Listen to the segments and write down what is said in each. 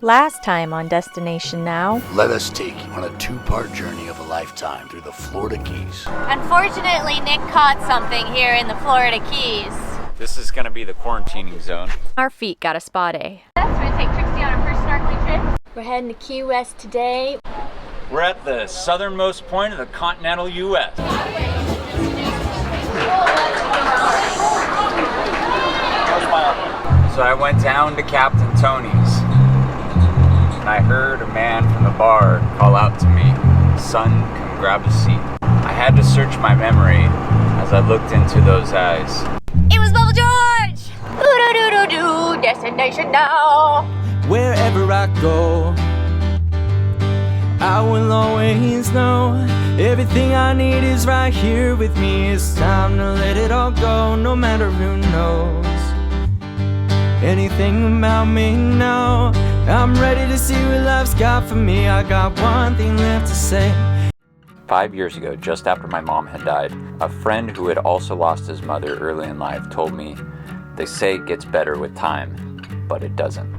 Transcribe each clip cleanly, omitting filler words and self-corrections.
Last time on Destination Now. Let us take you on a two-part journey of a lifetime through the Florida Keys. Unfortunately, Nick caught something here in the Florida Keys. This is gonna be the quarantining zone. Our feet got a spa day. We're gonna take Trixie on our first snorkeling trip. We're heading to Key West today. We're at the southernmost point of the continental U.S. So I went down to Captain Tony's and I heard a man from the bar call out to me, "Son, come grab a seat." I had to search my memory as I looked into those eyes. It was Bubble George! Doo-doo-doo-doo-doo, Destination Now! Wherever I go, I will always know everything I need is right here with me. It's time to let it all go, no matter who knows anything about me now. I'm ready to see what life's got for me. I got one thing left to say. 5 years ago, just after my mom had died, a friend who had also lost his mother early in life told me, "They say it gets better with time, but it doesn't."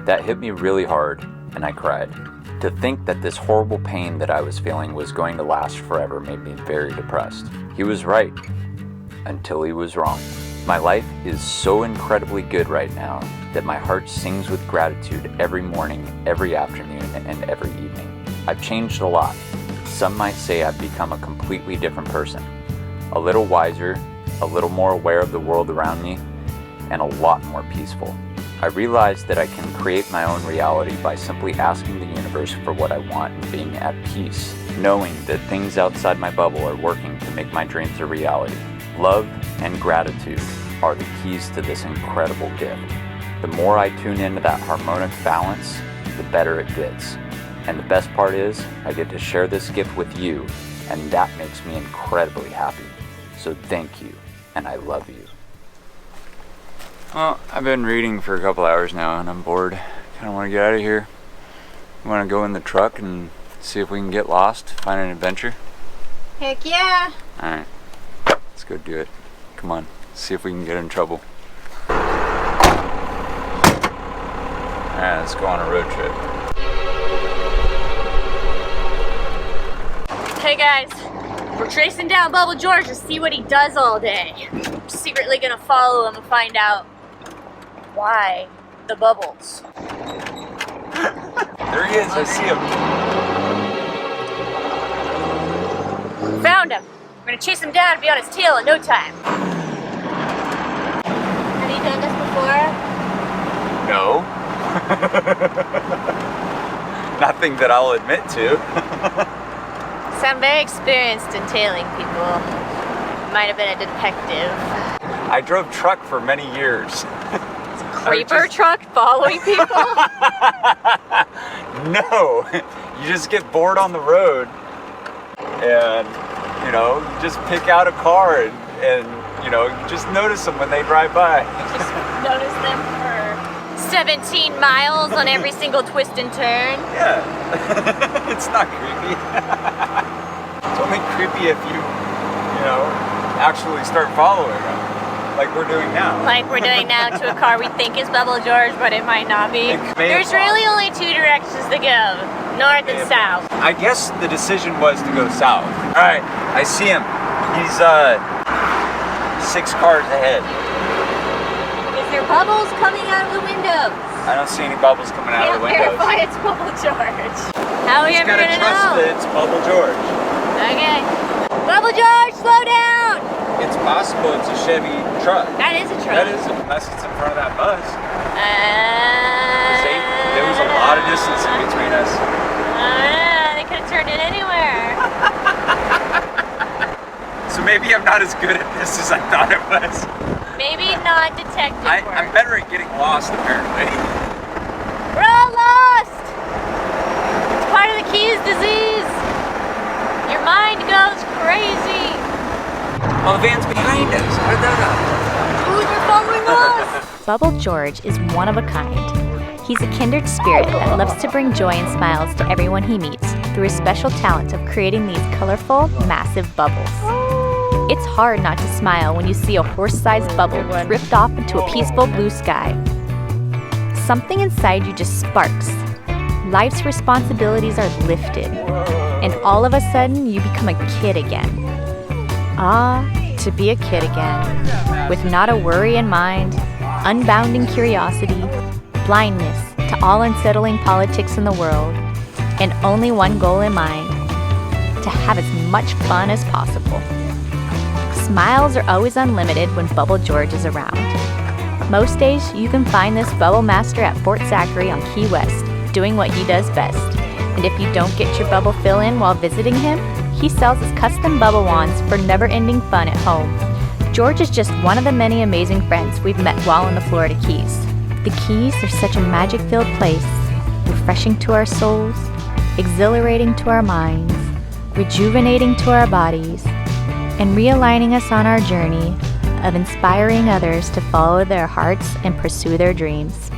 That hit me really hard, and I cried. To think that this horrible pain that I was feeling was going to last forever made me very depressed. He was right, until he was wrong. My life is so incredibly good right now that my heart sings with gratitude every morning, every afternoon, and every evening. I've changed a lot. Some might say I've become a completely different person. A little wiser, a little more aware of the world around me, and a lot more peaceful. I realized that I can create my own reality by simply asking the universe for what I want and being at peace, knowing that things outside my bubble are working to make my dreams a reality. Love and gratitude are the keys to this incredible gift. The more I tune into that harmonic balance, the better it gets. And the best part is, I get to share this gift with you, and that makes me incredibly happy. So thank you, and I love you. Well, I've been reading for a couple hours now, and I'm bored. Kind of want to get out of here. Want to go in the truck and see if we can get lost, find an adventure? Heck yeah! Alright, let's go do it. Come on, see if we can get in trouble. Alright, let's go on a road trip. Hey guys, we're tracing down Bubble George to see what he does all day. I'm secretly gonna follow him and find out why the bubbles. There he is, I see him. Found him. We're gonna chase him down and be on his tail in no time. Have you done this before? No. Nothing that I'll admit to. So I'm very experienced in tailing people. Might have been a detective. I drove truck for many years. Creeper truck following people? No, you just get bored on the road and, you know, you just pick out a car and you know, you just notice them when they drive by. Just notice them for 17 miles on every single twist and turn. Yeah, it's not creepy. It's only creepy if you know, actually start following them. Like we're doing now. Like we're doing now to a car we think is Bubble George, but it might not be. There's really only two directions to go, north and south. I guess the decision was to go south. All right, I see him. He's 6 cars ahead. Is there bubbles coming out of the windows? I don't see any bubbles coming out of the windows. Verify it's Bubble George. How are we ever gonna know? That it's Bubble George. Okay. Bubble George, slow down! It's possible it's a Chevy truck. That is a truck. That is, unless it's in front of that bus. There was a lot of distance in between us. They could have turned it anywhere. So maybe I'm not as good at this as I thought it was. Maybe not detective work. I'm better at getting lost, apparently. We're all lost! It's part of the Keys disease. Your mind goes crazy. Oh, the van's behind us. How did that happen? Who's following us? Bubble George is one of a kind. He's a kindred spirit that loves to bring joy and smiles to everyone he meets through his special talent of creating these colorful, massive bubbles. It's hard not to smile when you see a horse-sized bubble drift off into a peaceful blue sky. something inside you just sparks. Life's responsibilities are lifted, and all of a sudden you become a kid again. Ah, to be a kid again, with not a worry in mind, unbounding curiosity, blindness to all unsettling politics in the world, and only one goal in mind: to have as much fun as possible. Smiles are always unlimited when Bubble George is around. Most days you can find this bubble master at Fort Zachary on Key West, doing what he does best. And if you don't get your bubble fill in while visiting him, he sells his custom bubble wands for never-ending fun at home. George is just one of the many amazing friends we've met while in the Florida Keys. The Keys are such a magic-filled place, refreshing to our souls, exhilarating to our minds, rejuvenating to our bodies, and realigning us on our journey of inspiring others to follow their hearts and pursue their dreams.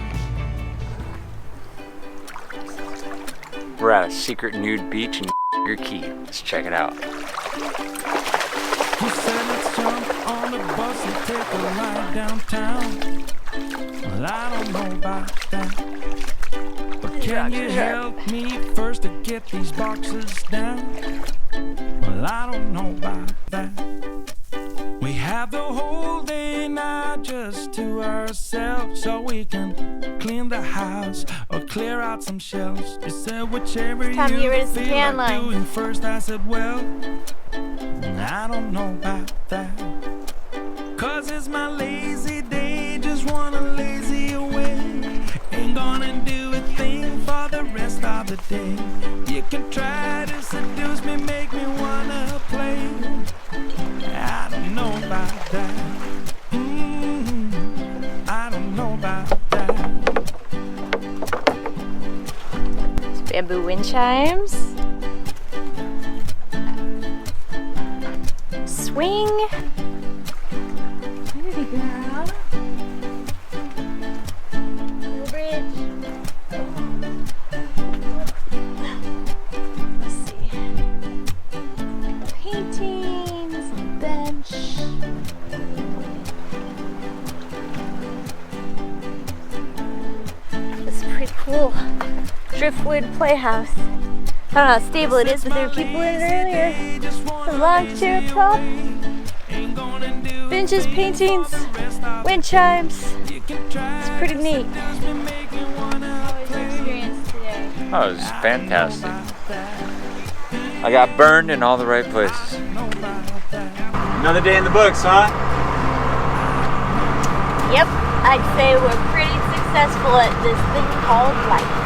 We're at a secret nude beach in your key. Let's check it out. He said, let's jump on the bus and take a ride downtown. Well, I don't know about that, but can you help me first to get these boxes down? Well, I don't know about that. We have the whole day now just to ourselves, so we can clean the house or clear out some shelves. You said whichever Time to get rid you of some feel can like lines. doing first. I said, well, I don't know about that, 'cause it's my lazy day, just wanna lazy away. Ain't gonna do a thing for the rest of the day. You can try to seduce me, make me wanna play. I don't know about that. I don't know about that. Bamboo wind chimes. Swing. Baby girl. Little bridge. Let's see. Paintings, bench. This is pretty cool. Driftwood playhouse. I don't know how stable it is, but there were people in it earlier. The long chair up top. Benches, paintings, wind chimes. It's pretty neat. How was your experience today? Oh, it was fantastic. I got burned in all the right places. Another day in the books, huh? Yep, I'd say we're pretty successful at this thing called life.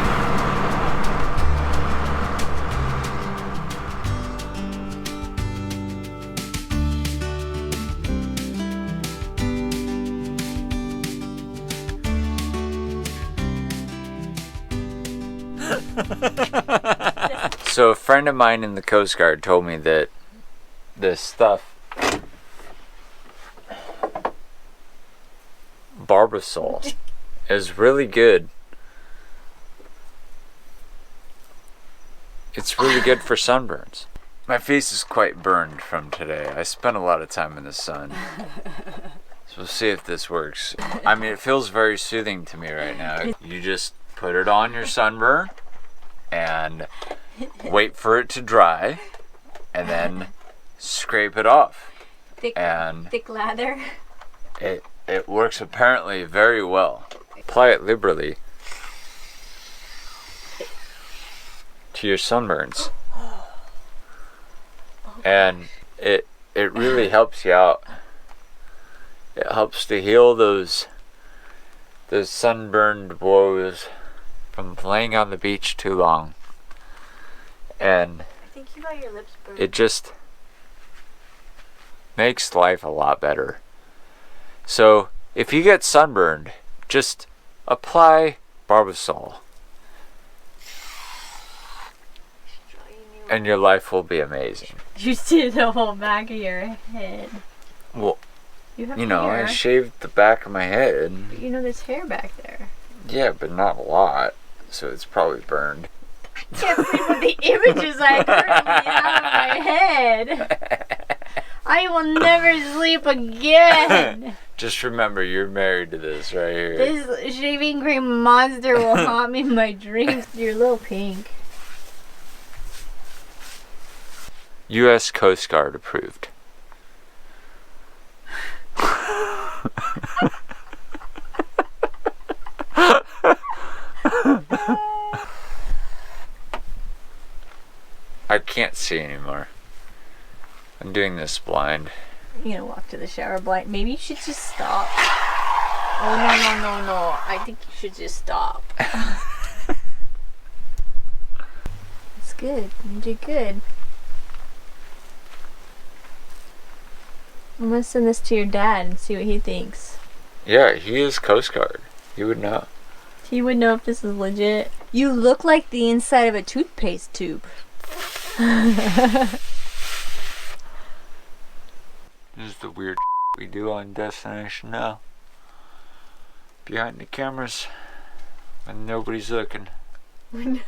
So a friend of mine in the Coast Guard told me that this stuff, barbasol, is really good. It's really good for sunburns. My face is quite burned from today. I spent a lot of time in the sun. So we'll see if this works. I mean, it feels very soothing to me right now. You just put it on your sunburn and wait for it to dry and then scrape it off. Thick lather. It works apparently very well. Apply it liberally to your sunburns. And it really helps you out. It helps to heal those sunburned woes from laying on the beach too long. And I think you got your lips burned. it just makes life a lot better. So if you get sunburned, just apply barbasol and your life will be amazing. You did the whole back of your head. Well, You have you know, hair. I shaved the back of my head. But you know there's hair back there. Yeah, but not a lot, so it's probably burned. Can't sleep with the images I currently have in my head. I will never sleep again. Just remember, you're married to this right here. This shaving cream monster will haunt me in my dreams. You're a little pink. U.S. Coast Guard approved. I can't see anymore. I'm doing this blind. You're gonna walk to the shower blind. Maybe you should just stop. Oh, no. I think you should just stop. It's good. You did good. I'm gonna send this to your dad and see what he thinks. Yeah, he is Coast Guard. He would know. He would know if this is legit. You look like the inside of a toothpaste tube. This is the weird we do on Destination Now. Behind the cameras when nobody's looking. Wait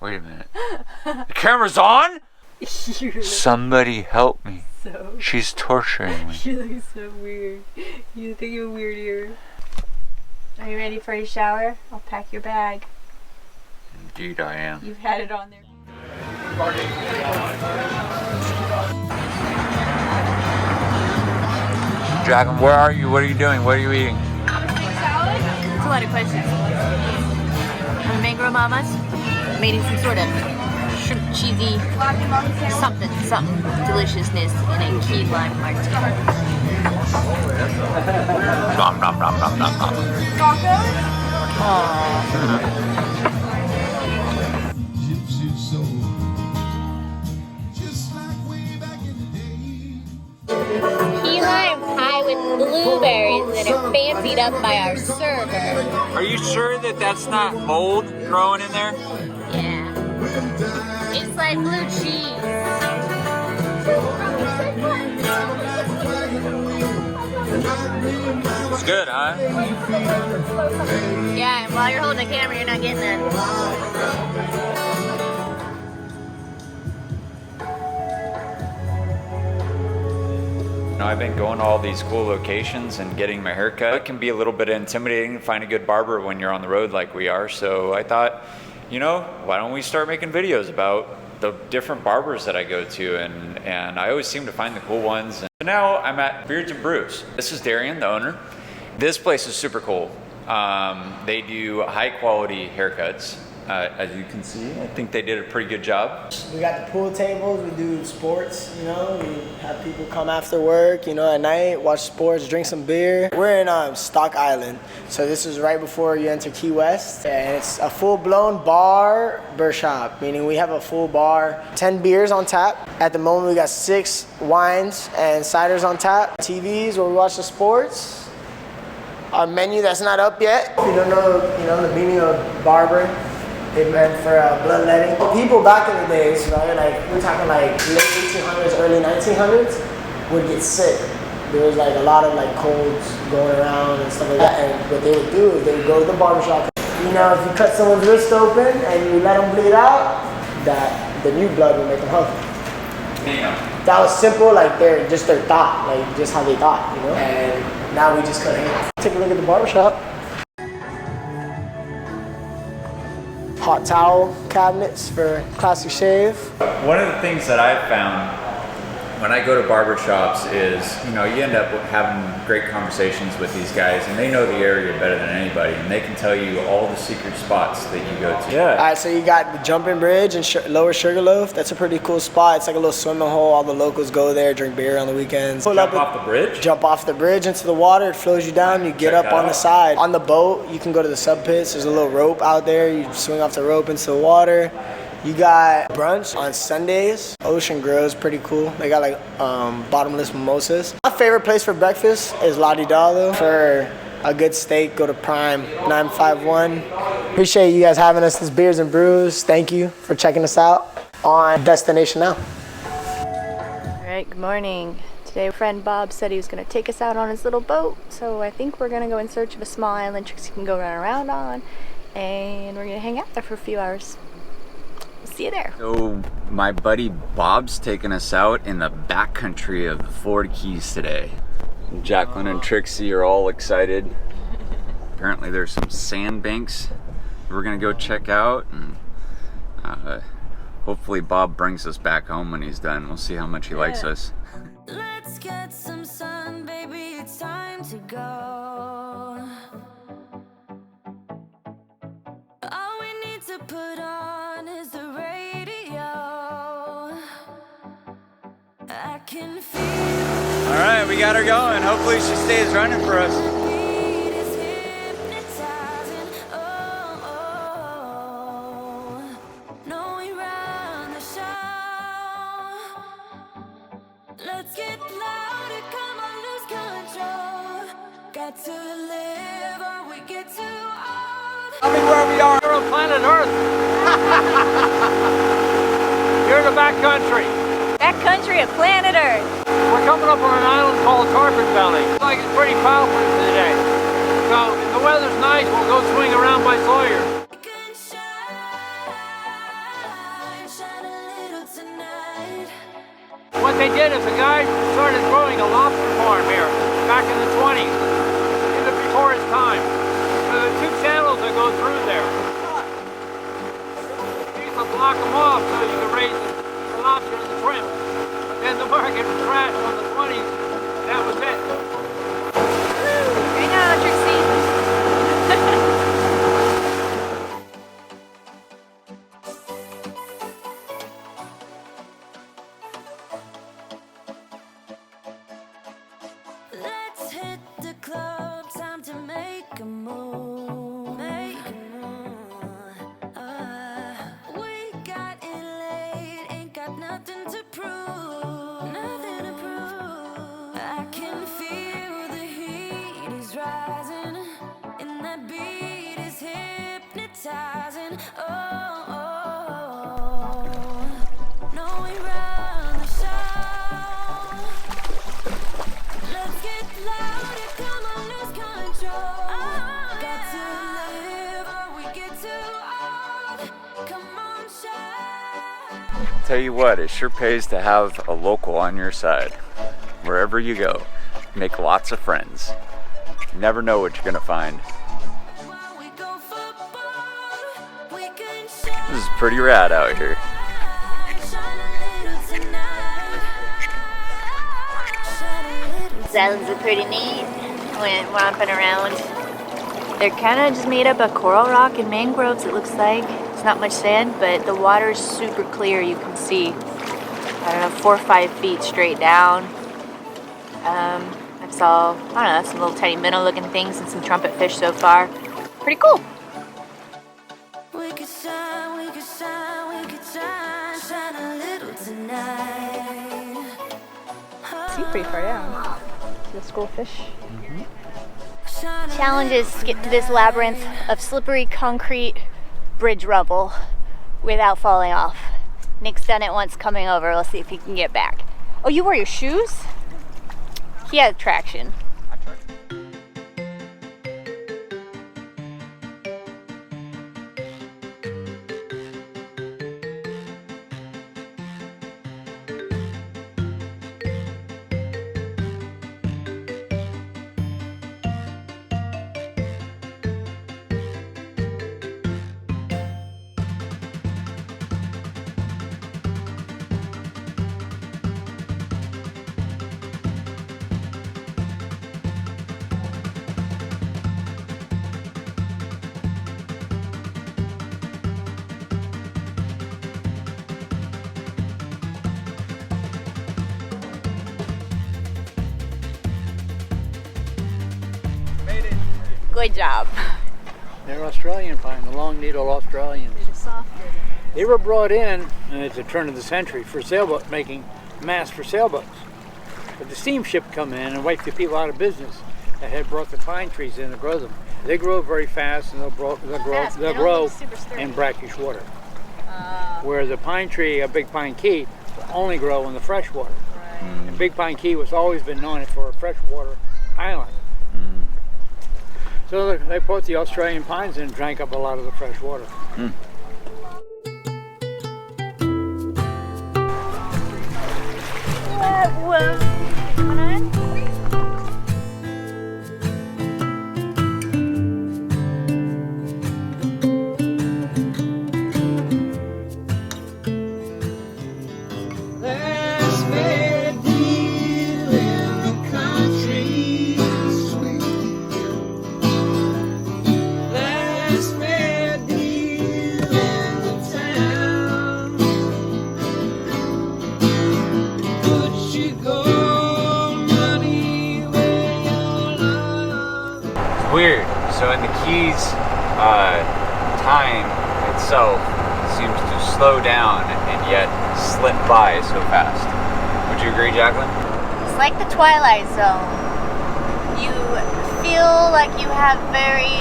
a minute. The camera's on? Somebody help me. She's torturing me. You look so weird. You think you're weird here. Are you ready for your shower? I'll pack your bag. Indeed I am. You've had it on there. Dragon, where are you? What are you doing? What are you eating? It's a lot of questions. On Mango Mamas, made in some sort of shrimp cheesy something deliciousness in a key lime martini. Nom nom nom nom nom nom. Key lime pie with blueberries that are fancied up by our server. Are you sure that that's not mold growing in there? Yeah. It's like blue cheese. It's good, huh? Yeah, and while you're holding the camera, you're not getting that. You know, I've been going to all these cool locations and getting my hair cut. It can be a little bit intimidating to find a good barber when you're on the road like we are. So I thought, you know, why don't we start making videos about the different barbers that I go to, and I always seem to find the cool ones. And so now I'm at Beards and Brews. This is Darian, the owner. This place is super cool. They do high quality haircuts. As you can see, I think they did a pretty good job. We got the pool tables, we do sports, you know, we have people come after work, you know, at night, watch sports, drink some beer. We're in Stock Island, so this is right before you enter Key West, and it's a full-blown barber shop, meaning we have a full bar, 10 beers on tap. At the moment, we got 6 wines and ciders on tap, TVs where we watch the sports, our menu that's not up yet. If you don't know, you know, the meaning of barber, it meant for bloodletting. People back in the days, right, like we're talking like late 1800s, early 1900s, would get sick. There was like a lot of like colds going around and stuff like that. And what they would do is they would go to the barbershop. You know, if you cut someone's wrist open and you let them bleed out, that the new blood would make them healthy. Damn. That was simple, like their thought, like just how they thought, you know. And now we just cut hair. Take a look at the barbershop. Hot towel cabinets for classic shave. One of the things that I've found when I go to barbershops is, you know, you end up having great conversations with these guys, and they know the area better than anybody, and they can tell you all the secret spots that you go to. Yeah. All right, so you got the Jumping Bridge and Lower Sugarloaf. That's a pretty cool spot. It's like a little swimming hole. All the locals go there, drink beer on the weekends. Jump off the bridge? Jump off the bridge into the water. It flows you down. You get up on the side. On the boat, you can go to the sub pits. There's a little rope out there. You swing off the rope into the water. You got brunch on Sundays. Ocean Grill's pretty cool. They got like bottomless mimosas. My favorite place for breakfast is La Di Da though. For a good steak, go to Prime 951. Appreciate you guys having us. This Beers and Brews. Thank you for checking us out on Destination Now. All right, good morning. Today, friend Bob said he was going to take us out on his little boat, so I think we're going to go in search of a small island Trixie can go run around on, and we're going to hang out there for a few hours. See you there. So my buddy Bob's taking us out in the backcountry of the Florida Keys today. Jacqueline and Trixie are all excited. Apparently there's some sandbanks we're gonna go check out, and hopefully Bob brings us back home when he's done. We'll see how much he likes us. Let's get some sun, baby, it's time to go. All we need to put on is the radio. I can feel All right, we got her going. Hopefully she stays running for us. the beat is hypnotizing. Oh, no, we run the show. Let's get louder, come on, lose control. Got to live or we get too old. Tell me where we are. We're on planet Earth. You're in the backcountry. Backcountry of planet Earth. We're coming up on an island called Carpet Valley. It's like it's pretty powerful today. So if the weather's nice, we'll go swing around by Sawyer. We can shine a little tonight. What they did is the guy started growing a lobster farm here back in the 20s, even before his time. So there are 2 channels that go through there. You used to block them off so you could raise the lobster and the shrimp. But then the market crashed in the 20s. That was it. Hang on, Trixie. Let's hit the club, time to make a move. Make a move. We got it late, ain't got nothing to prove. Nothing to prove. I can feel the heat is rising, and that beat is hypnotizing. No, we run the show. Let's get louder, come on, lose control. Got to live or we get too old. Come on, shine. Tell you what, it sure pays to have a local on your side. Wherever you go, make lots of friends. You never know what you're gonna find. While we go football, we can shine. This is pretty rad out here. Shine a little tonight. Shine a little These islands are pretty neat. Went romping around. They're kind of just made up of coral rock and mangroves, it looks like. It's not much sand, but the water is super clear. You can see, I don't know, 4 or 5 feet straight down. I saw, I don't know, some little tiny minnow looking things and some trumpet fish so far. Pretty cool. We could shine, we could shine, we could shine, shine a little tonight. See pretty far down. See the schoolfish? Shine a Challenge is skip to this labyrinth of slippery concrete bridge rubble without falling off. Nick's done it once coming over. Let's see if he can get back. Oh, you wore your shoes? He has traction. Good job. They're Australian pine, the long needle Australians. They were brought in at the turn of the century for sailboat making masts for sailboats. But the steamship come in and wiped the people out of business that had brought the pine trees in to grow them. They grow very fast and they'll grow in brackish water. Where the pine tree, a big pine key, will only grow in the fresh water. And Big Pine Key was always been known for a freshwater island. So they put the Australian pines in and drank up a lot of the fresh water. Whoa. Come on. Weird. So in the Keys, time itself seems to slow down and yet slip by so fast. Would you agree, Jacqueline? It's like the Twilight Zone. You feel like you have very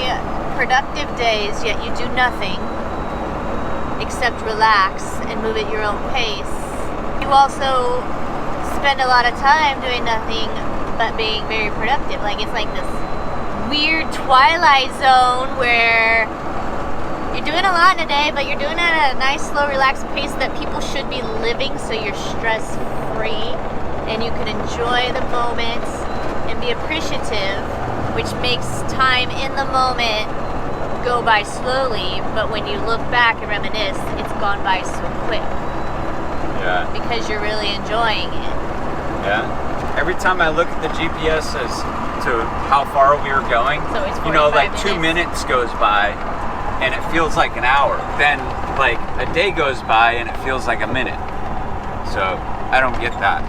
productive days, yet you do nothing except relax and move at your own pace. You also spend a lot of time doing nothing but being very productive. Like it's like this weird Twilight Zone where you're doing a lot in a day, but you're doing it at a nice, slow, relaxed pace that people should be living, so you're stress-free and you can enjoy the moments and be appreciative, which makes time in the moment go by slowly, but when you look back and reminisce, it's gone by so quick. Yeah. Because you're really enjoying it. Yeah. Every time I look at the GPS as to how far we were going, So it's you know, like 45 2 minutes goes by and it feels like an hour. Then like a day goes by and it feels like a minute. So I don't get that.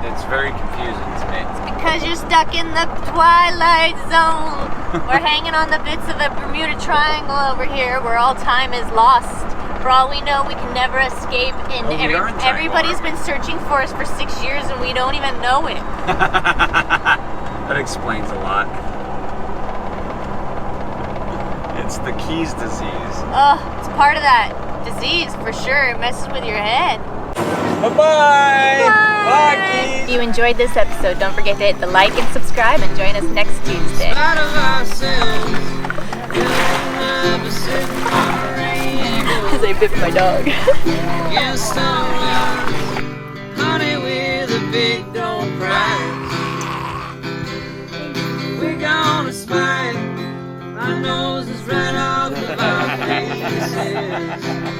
It's very confusing to me. Because you're stuck in the Twilight Zone. We're hanging on the bits of a Bermuda Triangle over here where all time is lost. For all we know, we can never escape, and Oh, we are in Triangle, everybody's aren't we? been searching for us for 6 years and we don't even know it. That explains a lot. It's the Keys disease. Oh, it's part of that disease for sure. It messes with your head. Bye-bye! Bye, Keys! If you enjoyed this episode, don't forget to hit the like and subscribe and join us next Tuesday. Because I bit my dog. Honey with a big dog prize. We're gonna smile. My nose is right off of our faces.